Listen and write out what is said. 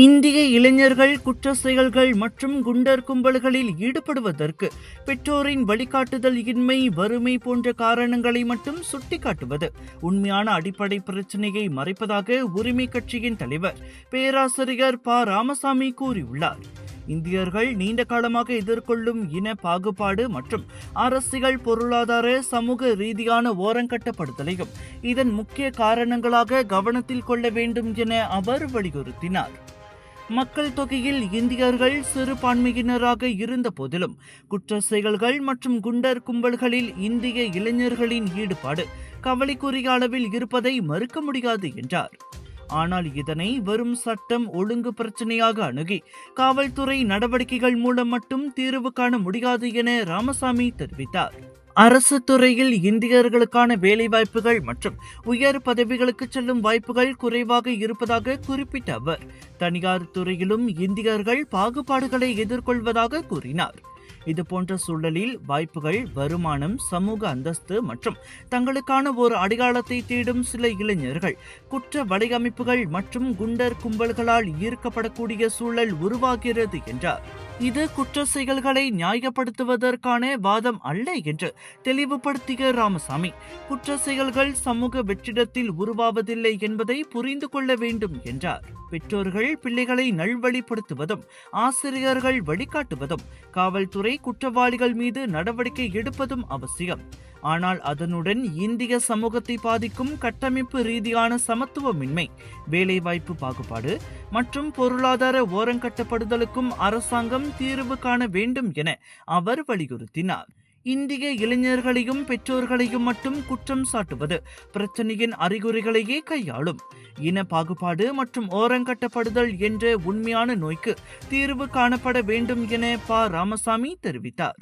இந்திய இளைஞர்கள் குற்ற செயல்கள் மற்றும் குண்டர் கும்பல்களில் ஈடுபடுவதற்கு பெற்றோரின் வழிகாட்டுதல் இன்மை, வறுமை போன்ற காரணங்களை மட்டும் சுட்டிக்காட்டுவது உண்மையான அடிப்படை பிரச்சினையை மறைப்பதாக உரிமை கட்சியின் தலைவர் பேராசிரியர் ப. ராமசாமி கூறியுள்ளார். இந்தியர்கள் நீண்ட காலமாக எதிர்கொள்ளும் இன பாகுபாடு மற்றும் அரசியல், பொருளாதார, சமூக ரீதியான ஓரங்கட்டப்படுதலையும் இதன் முக்கிய காரணங்களாக கவனத்தில் கொள்ள வேண்டும் என அவர் வலியுறுத்தினார். மக்கள் தொகையில் இந்தியர்கள் சிறுபான்மையினராக இருந்த போதிலும் குற்ற செயல்கள் மற்றும் குண்டர் கும்பல்களில் இந்திய இளைஞர்களின் ஈடுபாடு கவலைக்குரிய அளவில் இருப்பதை மறுக்க முடியாது என்றார். ஆனால் இதனை வெறும் சட்டம் ஒழுங்கு பிரச்சனையாக அணுகி காவல்துறை நடவடிக்கைகள் மூலம் மட்டும் தீர்வு காண முடியாது என ராமசாமி தெரிவித்தார். அரசு துறையில் இந்தியர்களுக்கான வேலைவாய்ப்புகள் மற்றும் உயர் பதவிகளுக்கு செல்லும் வாய்ப்புகள் குறைவாக இருப்பதாக குறிப்பிட்ட அவர், தனியார் துறையிலும் இந்தியர்கள் பாகுபாடுகளை எதிர்கொள்வதாக கூறினார். இதுபோன்ற சூழலில் வாய்ப்புகள், வருமானம், சமூக அந்தஸ்து மற்றும் தங்களுக்கான ஒரு அடையாளத்தை தேடும் சில இளைஞர்கள் குற்ற வலையமைப்புகள் மற்றும் குண்டர் கும்பல்களால் ஈர்க்கப்படக்கூடிய சூழல் உருவாகிறது என்றார். இது குற்ற செயல்களை நியாயப்படுத்துவதற்கான வாதம் அல்ல என்று தெளிவுபடுத்திய ராமசாமி, குற்ற செயல்கள் சமூக வெற்றிடத்தில் உருவாவதில்லை என்பதை புரிந்து கொள்ள வேண்டும் என்றார். பெற்றோர்கள் பிள்ளைகளை நல்வழிப்படுத்துவதும், ஆசிரியர்கள் வழிகாட்டுவதும், காவல்துறை குற்றவாளிகள் மீது நடவடிக்கை எடுப்பதும் அவசியம். ஆனால் அதனுடன் இந்திய சமூகத்தை பாதிக்கும் கட்டமைப்பு ரீதியான சமத்துவமின்மை, வேலைவாய்ப்பு பாகுபாடு மற்றும் பொருளாதார ஓரங்கட்டப்படுதலுக்கும் அரசாங்கம் தீர்வு காண வேண்டும் என அவர் வலியுறுத்தினார். இந்திய இளைஞர்களையும் பெற்றோர்களையும் மட்டும் குற்றம் சாட்டுவது பிரச்சனையின் அறிகுறிகளையே கையாளும். இன பாகுபாடு மற்றும் ஓரங்கட்டப்படுதல் என்ற உண்மையான நோய்க்கு தீர்வு காணப்பட வேண்டும் என ப. ராமசாமி தெரிவித்தார்.